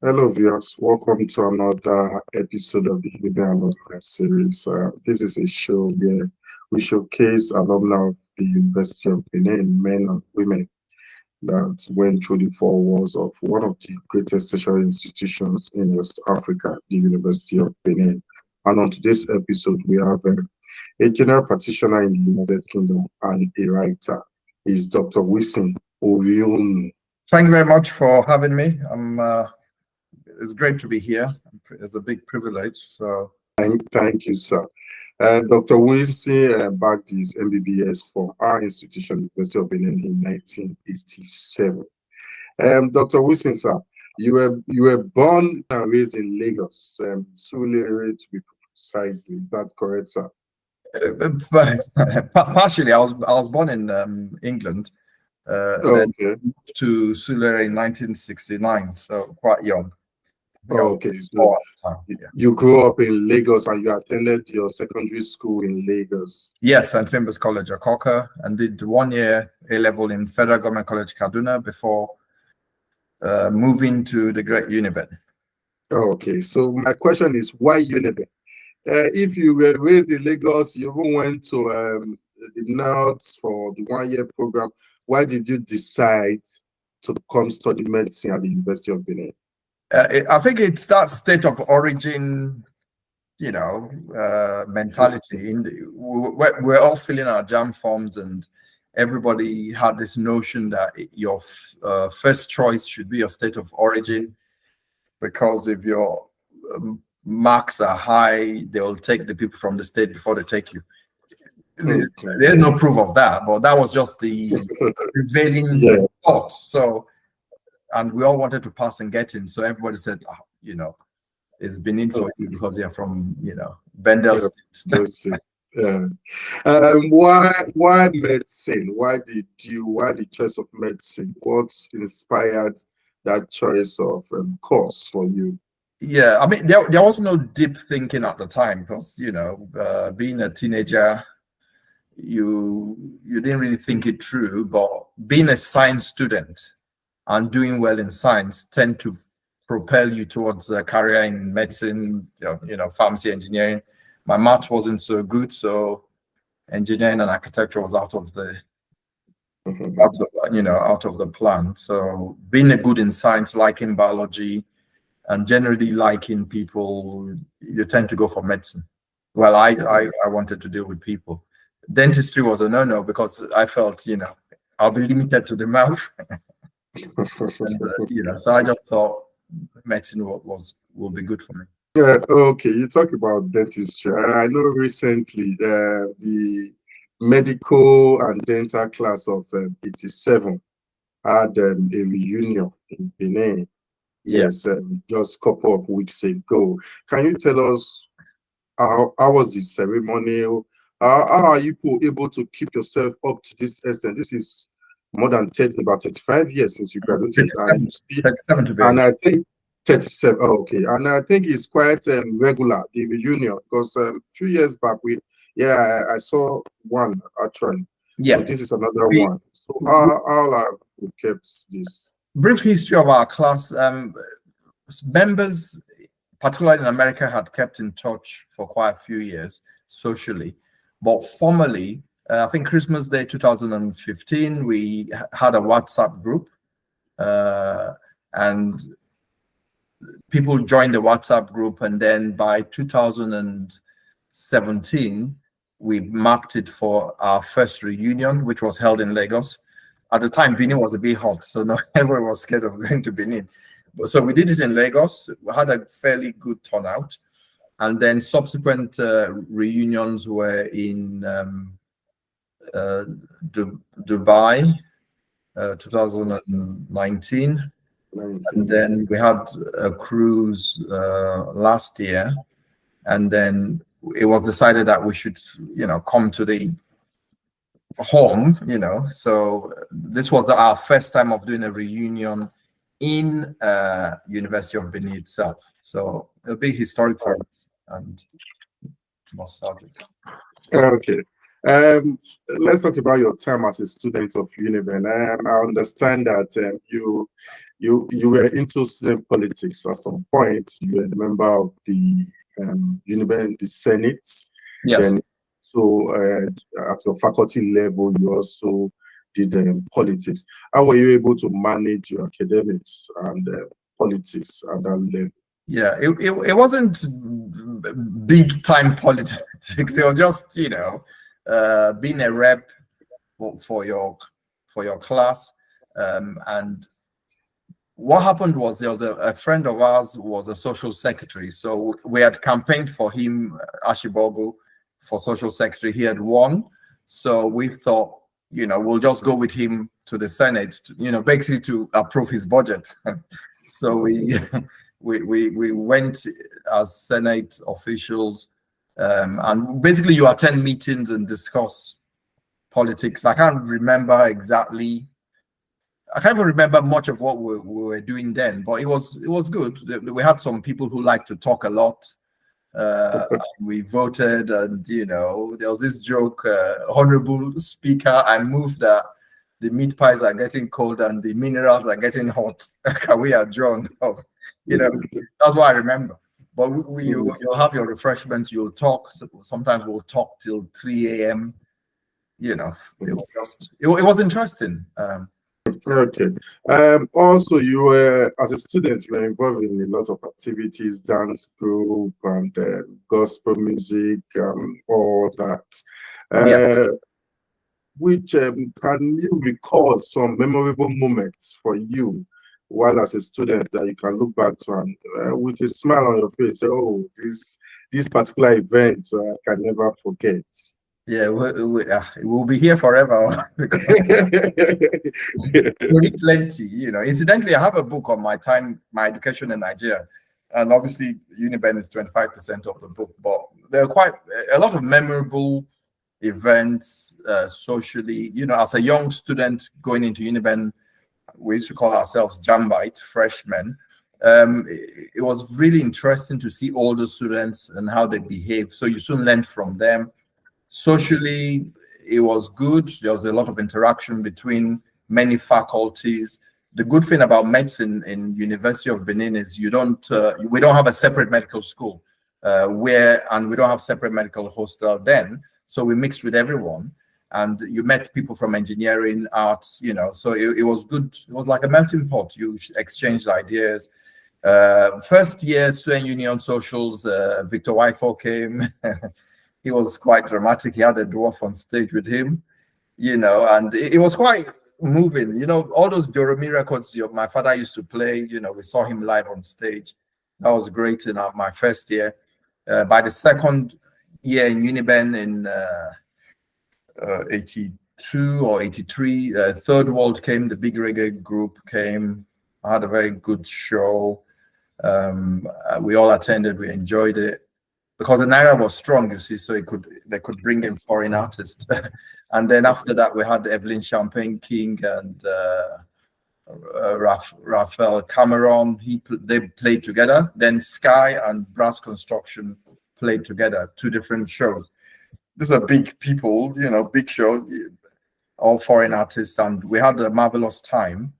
Hello, viewers. Welcome to another episode of the Uniben Alumni Series. This is a show where we showcase alumni of the University of Benin, men and women that went through the four walls of one of the greatest tertiary institutions in West Africa, the University of Benin. And on today's episode, we have a general practitioner in the United Kingdom and a writer. Is Dr. Wilson Orhiunu. Thank you very much for having me. It's great to be here. It's a big privilege. So Thank you, sir. Dr. Wilson backed his MBBS from our institution, University of Benin, in 1987. Dr. Wilson, sir, you were born and raised in Lagos, Surulere to be precise. Is that correct, sir? partially, I was born in England. Then moved to Surulere in 1969, so quite young. Okay, so you grew up in Lagos and you attended your secondary school in Lagos. Yes, and Famous College, Akoka, and did 1 year A-level in Federal Government College, Kaduna, before moving to the great Uniben. Okay, so my question is, why Uniben? If you were raised in Lagos, you even went to the North for the 1 year program, why did you decide to come study medicine at the University of Benin? I think it's that state of origin, mentality. We're all filling our JAM forms, and everybody had this notion that your first choice should be your state of origin, because if your marks are high, they'll take the people from the state before they take you. There's no proof of that, but that was just the prevailing thought. So, and we all wanted to pass and get in. So everybody said, it's Benin for you because you're from, Bendel State. Why medicine? Why the choice of medicine? What inspired that choice of course for you? Yeah, I mean, there was no deep thinking at the time because, being a teenager, you didn't really think it through. But being a science student and doing well in science tend to propel you towards a career in medicine, pharmacy, engineering. My math wasn't so good, so engineering and architecture was out of the plan. So being a good in science, liking biology, and generally liking people, you tend to go for medicine. Well, I wanted to deal with people. Dentistry was a no-no because I felt, I'll be limited to the mouth. And, so I just thought medicine will be good for me. Yeah, okay. You talk about dentistry. I know recently the medical and dental class of 87 had a reunion in Benin. Yes, just a couple of weeks ago. Can you tell us how was the ceremony? How are you able to keep yourself up to this extent? This is more than about 35 years since you graduated. 37 to be. And I think 37. Oh, okay, and I think it's quite regular, the reunion, because a few years back I saw one actually. Yeah, so this is another one. So how have we kept this? Brief history of our class. Members, particularly in America, had kept in touch for quite a few years socially, but formally, I think Christmas Day 2015, we had a WhatsApp group, and people joined the WhatsApp group, and then by 2017, we marked it for our first reunion, which was held in Lagos. At the time, Benin was a bit hot, so not everyone was scared of going to Benin. So we did it in Lagos. We had a fairly good turnout. And then subsequent reunions were in Dubai, 2019. And then we had a cruise last year. And then it was decided that we should, come to the home, so this was our first time of doing a reunion in University of Benin itself, so it'll be historic for us and nostalgic. Okay, let's talk about your time as a student of Uniben. I understand that you you were into student politics at some point. You were a member of the Uniben, the Senate. Yes. Then, so at your faculty level, you also did politics. How were you able to manage your academics and politics at that level? Yeah, it wasn't big time politics. It was just, being a rep for your class. And what happened was there was a friend of ours who was a social secretary. So we had campaigned for him, Ashibogu, for social secretary. He had won. So we thought, we'll just go with him to the Senate, basically to approve his budget. So we we went as Senate officials, and basically you attend meetings and discuss politics. I can't remember exactly. I can't even remember much of what we were doing then, but it was good. We had some people who liked to talk a lot. We voted, and there was this joke, honorable speaker, I moved that the meat pies are getting cold and the minerals are getting hot. Can we adjourn? That's what I remember. But you'll have your refreshments, you'll talk. Sometimes we'll talk till 3 a.m. It was interesting. Okay. Also, you were, as a student, you were involved in a lot of activities, dance group and gospel music, all that. Which can you recall some memorable moments for you while as a student that you can look back to and with a smile on your face, say, oh, this particular event I can never forget? Yeah, we'll be here forever. We need plenty, Incidentally, I have a book on my education in Nigeria, and obviously Uniben is 25% of the book, but there are quite a lot of memorable events socially. As a young student going into Uniben, we used to call ourselves Jambite freshmen. It was really interesting to see older students and how they behave. So you soon learned from them. Socially, it was good. There was a lot of interaction between many faculties. The good thing about medicine in University of Benin is we don't have a separate medical school, and we don't have separate medical hostel then. So we mixed with everyone, and you met people from engineering, arts, so it was good. It was like a melting pot. You exchanged ideas. First year student union socials, Victor Wifo came. He was quite dramatic. He had a dwarf on stage with him, and it was quite moving. All those Joromi records my father used to play, we saw him live on stage. That was great in my first year. By the second year in Uniben in 82 or 83, Third World came, the big reggae group came. I had a very good show. We all attended, we enjoyed it. Because the Naira was strong, you see, so they could bring in foreign artists. And then after that, we had Evelyn Champagne King and Raphael Cameron. They played together. Then Sky and Brass Construction played together, 2 different shows. These are big people, big show, all foreign artists, and we had a marvelous time.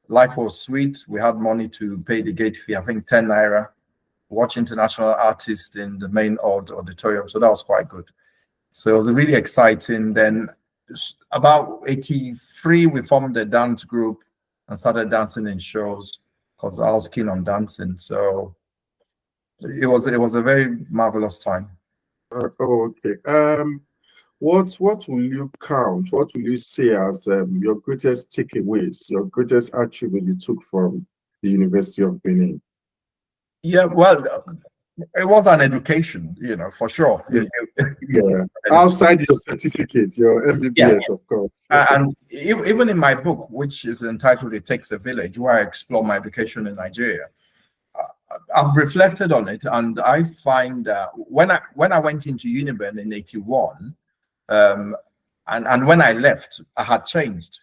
Life was sweet. We had money to pay the gate fee, I think 10 Naira. Watch international artists in the main auditorium. So that was quite good. So it was really exciting. Then about 83, we formed a dance group and started dancing in shows because I was keen on dancing. So it was a very marvelous time. Okay. What will you count? What will you say as your greatest takeaways, your greatest attribute you took from the University of Benin? Yeah, well, it was an education, for sure. Yeah. Outside your certificate, your MBBS, of course. And even in my book, which is entitled It Takes a Village, where I explore my education in Nigeria, I've reflected on it, and I find that when I went into Uniben in 81, and when I left, I had changed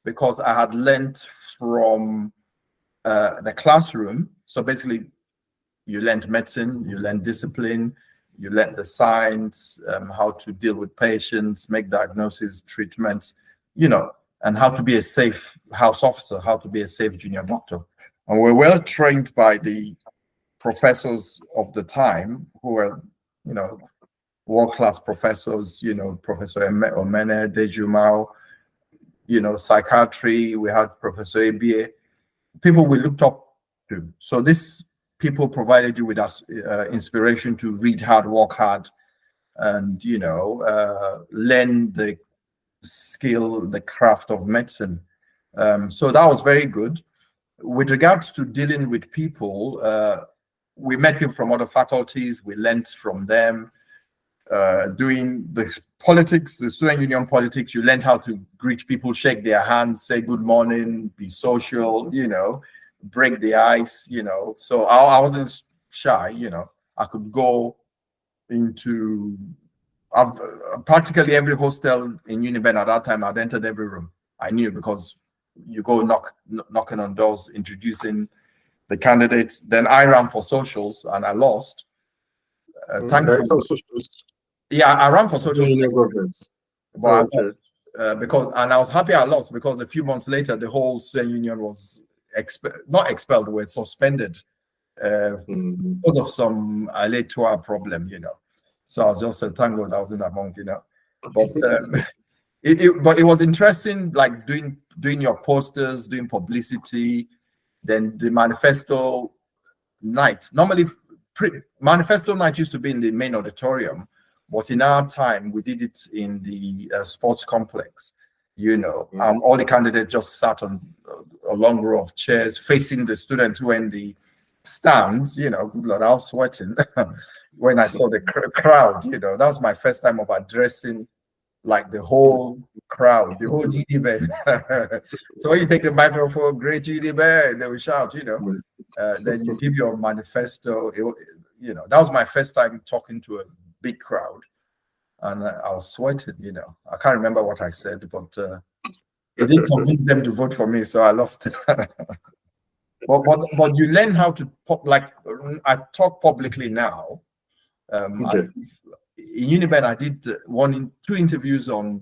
because I had learned from the classroom. So basically, you learned medicine, you learned discipline, you learned the science, how to deal with patients, make diagnosis, treatments, and how to be a safe house officer, how to be a safe junior doctor. And we're well trained by the professors of the time who were, world-class professors, Professor Omene, Dejumao, psychiatry, we had Professor Ebie, people we looked up to. So these people provided you with inspiration to read hard, work hard, and, learn the skill, the craft of medicine. So that was very good. With regards to dealing with people, we met people from other faculties, we learned from them. Doing the politics, the student union politics, you learned how to greet people, shake their hands, say good morning, be social, break the ice, So I wasn't shy, I could go into practically every hostel in Uniben at that time. I'd entered every room. I knew, because you go knocking on doors, introducing the candidates. Then I ran for socials and I lost. Thankfully, yeah, I ran for socials, but I lost, and I was happy I lost, because a few months later the whole student union was not expelled, was suspended because of some electoral problem, So I was just thank God I wasn't among, But but it was interesting, like doing your posters, doing publicity, then the manifesto night. Normally, manifesto night used to be in the main auditorium, but in our time we did it in the sports complex. All the candidates just sat on a long row of chairs facing the students who were in the stands. Good Lord, I was sweating when I saw the crowd. That was my first time of addressing like the whole crowd, the whole Uniben. So when you take the microphone, great Uniben, they will shout, then you give your manifesto. That was my first time talking to a big crowd, and I was sweating. I can't remember what I said, but it didn't convince them to vote for me, so I lost. but you learn how to I talk publicly now. In Uniben, I did 2 interviews on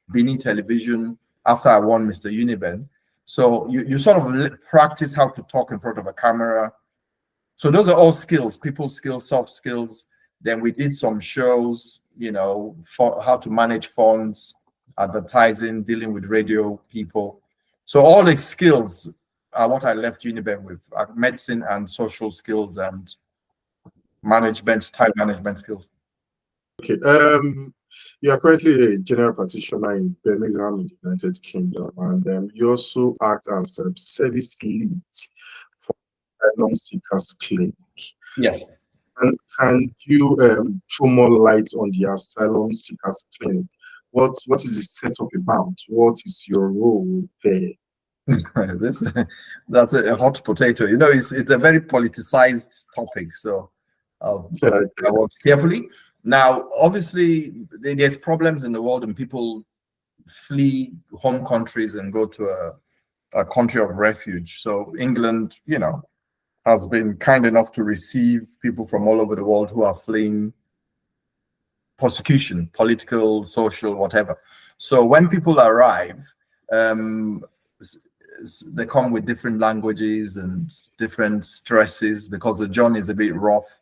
Benin television after I won Mr. Uniben. So you sort of practice how to talk in front of a camera. So those are all skills, people skills, soft skills. Then we did some shows, for how to manage funds, advertising, dealing with radio people. So all the skills are what I left Uniben with, medicine and social skills and management, time management skills. Okay. You are currently a general practitioner in Birmingham, in the United Kingdom, and you also act as a service lead for Asylum Seekers CLE. Yes. And can you throw more light on the Asylum Seekers CLE? What is the setup about? What is your role there? That's a hot potato. It's a very politicized topic, so I'll work carefully. Now, obviously, there's problems in the world, and people flee home countries and go to a country of refuge. So England, has been kind enough to receive people from all over the world who are fleeing persecution, political, social, whatever. So when people arrive, they come with different languages and different stresses, because the journey is a bit rough.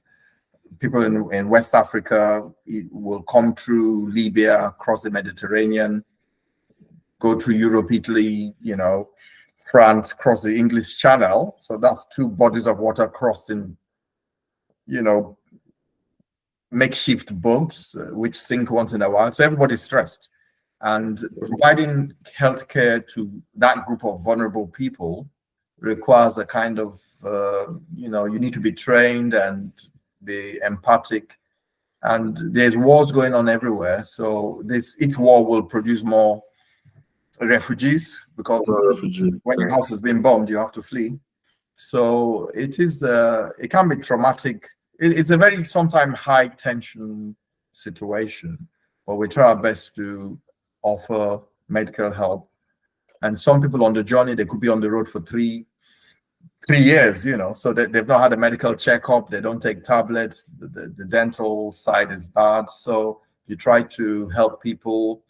People in West Africa will come through Libya, cross the Mediterranean, go through Europe, Italy, France, cross the English Channel. So that's 2 bodies of water crossed in, makeshift boats, which sink once in a while. So everybody's stressed. And providing healthcare to that group of vulnerable people requires a kind of, you need to be trained and be empathic. And there's wars going on everywhere. So each war will produce more refugees, because when your house is being bombed, you have to flee. So it can be traumatic. It's a very sometimes high tension situation, but we try our best to offer medical help. And some people on the journey, they could be on the road for three years, so they've not had a medical checkup, they don't take tablets, the dental side is bad. So you try to help people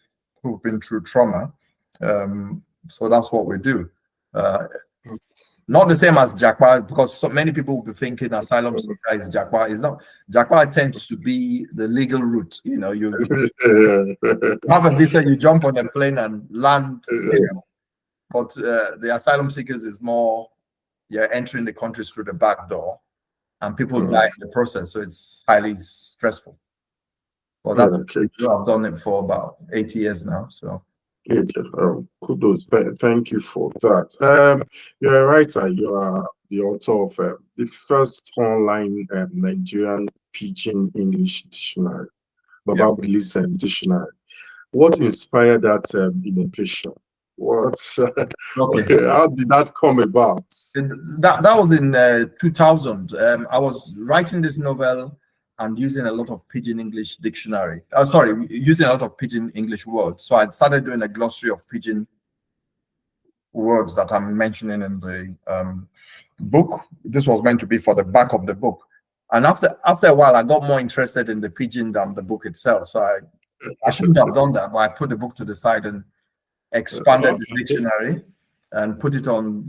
who've been through trauma. So that's what we do. Not the same as Jakpa, because so many people will be thinking asylum seeker is Jakpa. It's not. Jakpa tends to be the legal route. You know, you have a visa, you jump on a plane and land. But the asylum seekers is more, you're entering the country through the back door, and people die in the process. So it's highly stressful. Well, that's I've done it for about 8 years now. So. Kudos. Thank you for that. You're a writer. You are the author of the first online Nigerian Pidgin English dictionary, Bababilis dictionary. What inspired that innovation? How did that come about? That was in 2000. I was writing this novel and using a lot of Pidgin English dictionary. Using a lot of Pidgin English words. So I started doing a glossary of Pidgin words that I'm mentioning in the book. This was meant to be for the back of the book. And after a while, I got more interested in the Pidgin than the book itself. So I shouldn't have done that, but I put the book to the side and expanded the dictionary and put it on,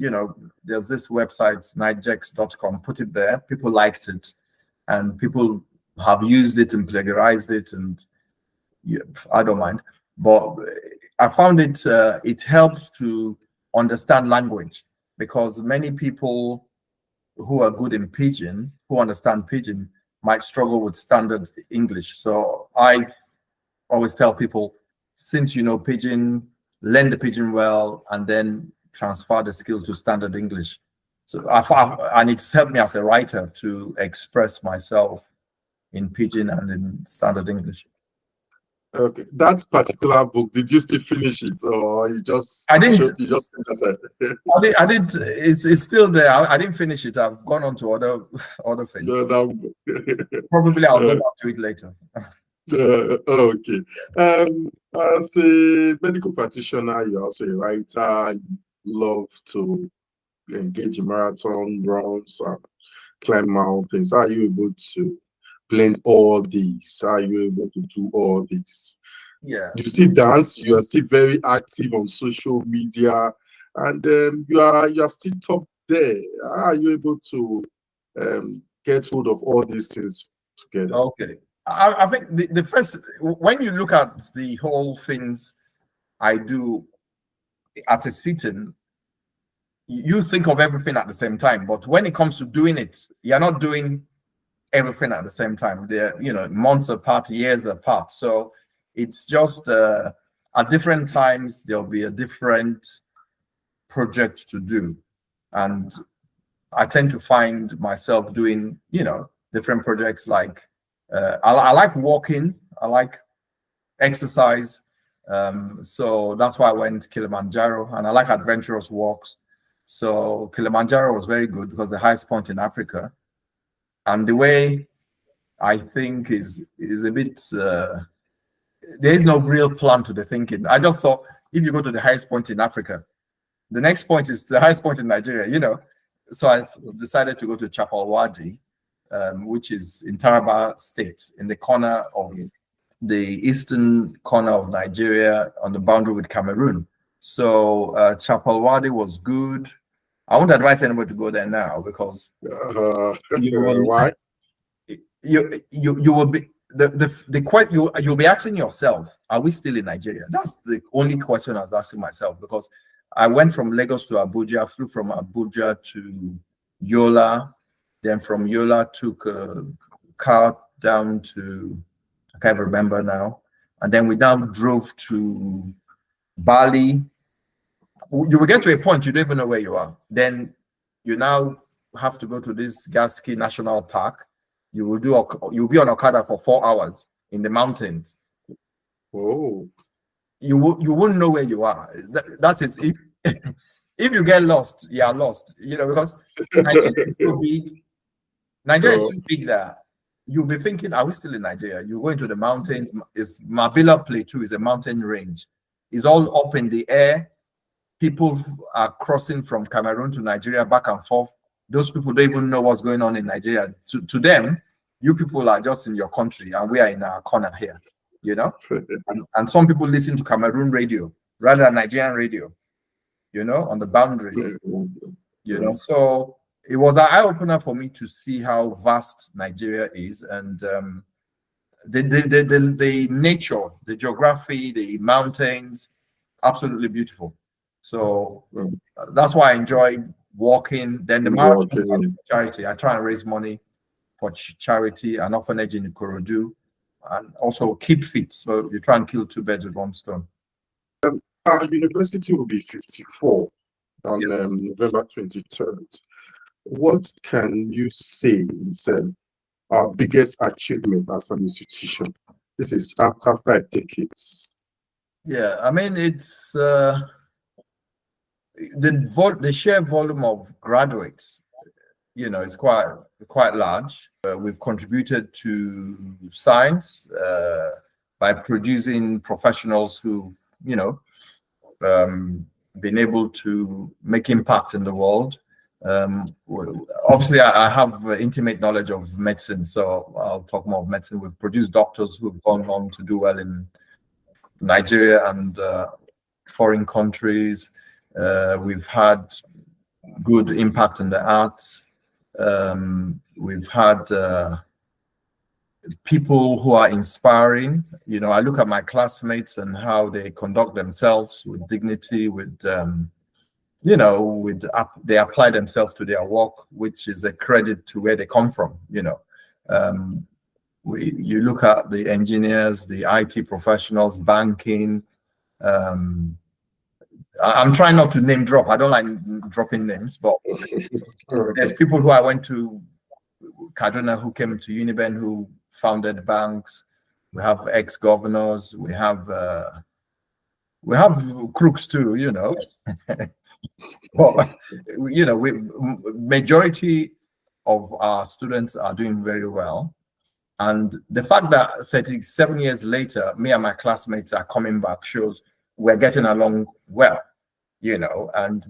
there's this website, nigjex.com, put it there. People liked it, and people have used it and plagiarized it, and I don't mind. But I found it helps to understand language, because many people who are good in Pidgin, who understand Pidgin, might struggle with standard English. So I always tell people, since you know Pidgin, learn the Pidgin well, and then transfer the skill to standard English. So and it's helped me as a writer to express myself in Pidgin and in standard English. Okay, that particular book, did you still finish it, or you just? I didn't. You just I did. It's still there. I didn't finish it. I've gone on to other things. Probably I'll go back to it later. Okay. As a medical practitioner, you're also a writer. You love to engage in marathon runs and climb mountains. Are you able to blend all these? Are you able to do all these? Yeah. You still dance. You are still very active on social media, and you are still top there. Are you able to get hold of all these things together? Okay. I think the first, when you look at the whole things I do at a sitting, you think of everything at the same time. But when it comes to doing it, you're not doing everything at the same time. They're, months apart, years apart. So it's just at different times, there'll be a different project to do. And I tend to find myself doing, different projects like, I like walking, I like exercise. So that's why I went to Kilimanjaro, and I like adventurous walks. So Kilimanjaro was very good because the highest point in Africa. And the way I think is a bit, there is no real plan to the thinking. I just thought, if you go to the highest point in Africa, the next point is the highest point in Nigeria, So I decided to go to Chapal Wadi, which is in Taraba State, in the corner of the eastern corner of Nigeria on the boundary with Cameroon. So Chapal Wadi was good. I won't advise anybody to go there now, because why? You will be you'll be asking yourself, are we still in Nigeria? That's the only question I was asking myself, because I went from Lagos to Abuja, flew from Abuja to Yola, then from Yola took a car down to, I can't remember now, and then we now drove to Bali. You will get to a point you don't even know where you are. Then you now have to go to this Gaski National Park. You'll be on Okada for 4 hours in the mountains. Oh. You wouldn't know where you are. That is if if you get lost, you are lost. Because Nigeria is so big. Nigeria is so big that you'll be thinking, are we still in Nigeria? You go into the mountains. It's Mabila Plateau is a mountain range. It's all up in the air. People are crossing from Cameroon to Nigeria back and forth. Those people don't even know what's going on in Nigeria. To them, you people are just in your country, and we are in our corner here, And some people listen to Cameroon radio. rather than Nigerian radio, on the boundaries, So it was an eye-opener for me to see how vast Nigeria is, and the nature, the geography, the mountains, absolutely beautiful. So that's why I enjoy walking. Then the marathon for charity. I try and raise money for charity and orphanage in Ikorodu, and also keep fit. So you try and kill two birds with one stone. Our university will be 54 on November 23rd. What can you say is our biggest achievement as an institution? This is after 5 decades. Yeah, I mean, it's the sheer volume of graduates, is quite large. We've contributed to science by producing professionals who've, been able to make impact in the world. Obviously, I have intimate knowledge of medicine, so I'll talk more of medicine. We've produced doctors who've gone on to do well in Nigeria and foreign countries. We've had good impact in the arts. We've had people who are inspiring. I look at my classmates and how they conduct themselves with dignity, with they apply themselves to their work, which is a credit to where they come from. You look at the engineers, the IT professionals, banking. I'm trying not to name drop. I don't like dropping names, but there's people who I went to Kaduna who came to Uniben who founded banks. We have ex-governors. We have crooks too. But majority of our students are doing very well, and the fact that 37 years later, me and my classmates are coming back shows we're getting along well. And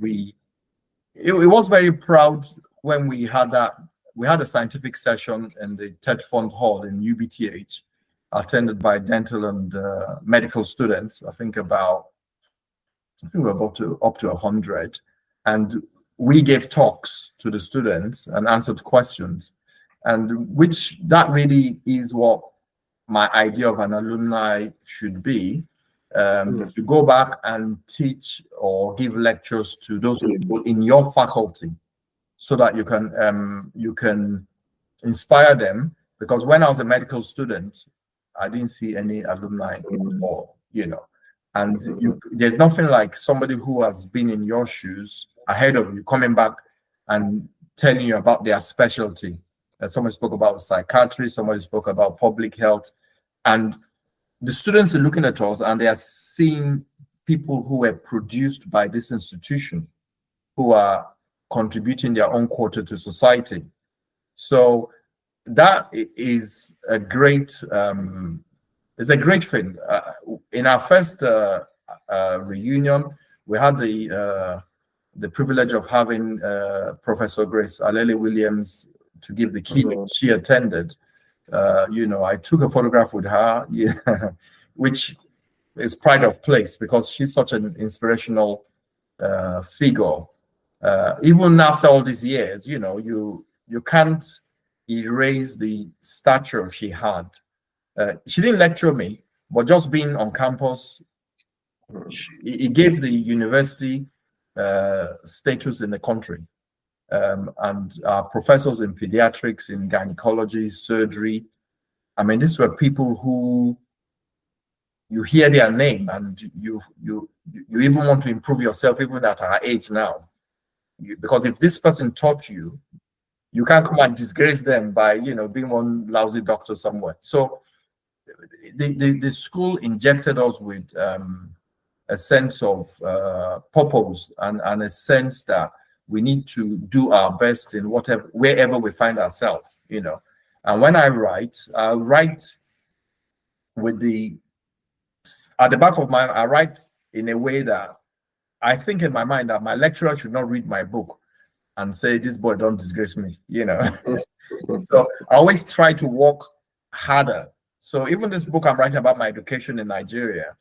it was very proud when we had a scientific session in the TED Fund Hall in UBTH, attended by dental and medical students. I think we're up to 100, and we gave talks to the students and answered questions, and that really is what my idea of an alumni should be. To go back and teach or give lectures to those people in your faculty, so that you can inspire them. Because when I was a medical student, I didn't see any alumni at all, and there's nothing like somebody who has been in your shoes ahead of you coming back and telling you about their specialty. Somebody spoke about psychiatry, somebody spoke about public health, and the students are looking at us and they are seeing people who were produced by this institution who are contributing their own quota to society. So that is a great thing. In our first reunion, we had the privilege of having Professor Grace Alele Williams to give the keynote. She attended. I took a photograph with her, which is pride of place because she's such an inspirational figure. Even after all these years, you can't erase the stature she had. She didn't lecture me, but just being on campus, it gave the university status in the country. And professors in pediatrics, in gynecology, surgery. I mean, these were people who you hear their name and you even want to improve yourself even at our age now. Because if this person taught you, you can't come and disgrace them by being one lousy doctor somewhere. So the school injected us with a sense of purpose and a sense that we need to do our best in wherever we find ourselves, And when I write with at the back of I write in a way that I think in my mind that my lecturer should not read my book and say, this boy don't disgrace me, So I always try to work harder. So even this book I'm writing about my education in Nigeria,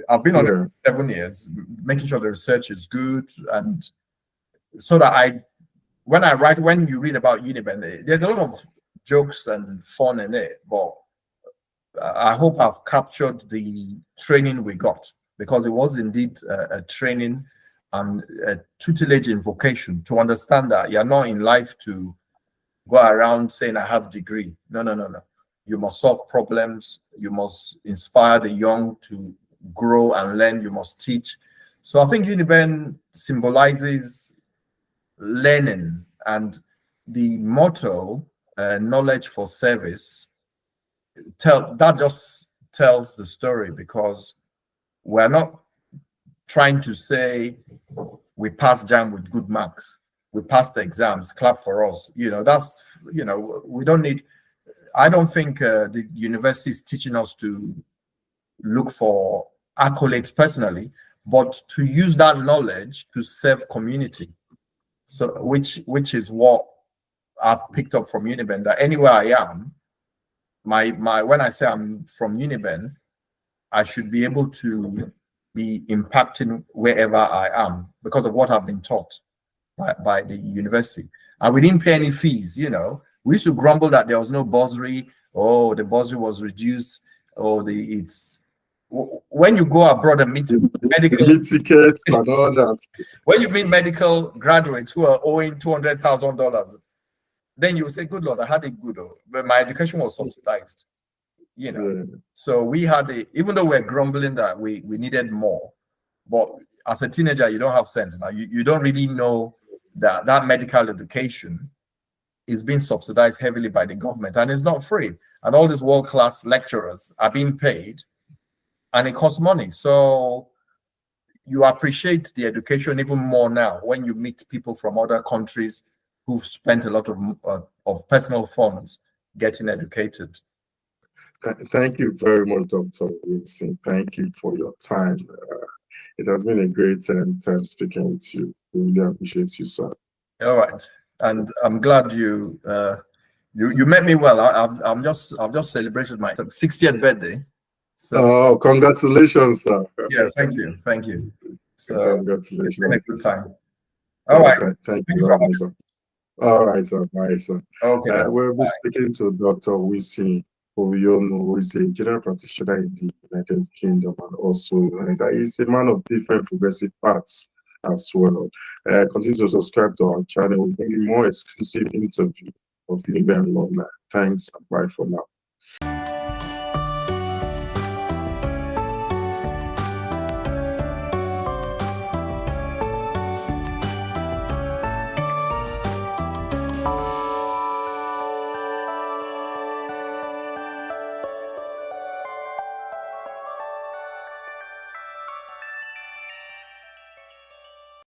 I've been on it for 7 years, making sure the research is good, and so that when you read about Uniben, there's a lot of jokes and fun in it, but I hope I've captured the training we got, because it was indeed a training and a tutelage in vocation to understand that you're not in life to go around saying I have degree. No, no, no, no. You must solve problems. You must inspire the young to grow and learn. You must teach. So I think Uniben symbolizes learning, and the motto, knowledge for service, that just tells the story, because we're not trying to say we passed JAM with good marks, we passed the exams, clap for us. That's, we don't need, I don't think the university is teaching us to look for accolades personally, but to use that knowledge to serve community. So which is what I've picked up from Uniben, that anywhere I am, when I say I'm from Uniben, I should be able to be impacting wherever I am because of what I've been taught by the university. And we didn't pay any fees. We used to grumble that there was no bursary. Oh, the bursary was reduced. Oh, when you go abroad and meet medical tickets and all that. When you meet medical graduates who are owing $200,000, then you say, "Good Lord, I had it good, but my education was subsidized." Yeah. So we had even though we're grumbling that we needed more, but as a teenager, you don't have sense now. You don't really know that medical education is being subsidized heavily by the government, and it's not free. And all these world-class lecturers are being paid, and it costs money. So you appreciate the education even more now when you meet people from other countries who've spent a lot of personal funds getting educated. Thank you very much, Dr. Wilson. Thank you for your time. It has been a great time speaking with you. We really appreciate you, sir. All right, and I'm glad you met me well. I've just celebrated my 60th birthday. So, congratulations, sir. Yeah, thank you. So congratulations. It's been a good time. All right. Thank you very much, sir. All right, sir. Bye, sir. Okay. We'll be speaking to Dr. Wilson Orhiunu, who is a general practitioner in the United Kingdom, and also he's a man of different progressive paths as well. Continue to subscribe to our channel. We'll bring you more exclusive interview of Uniben alumni. Thanks and bye for now.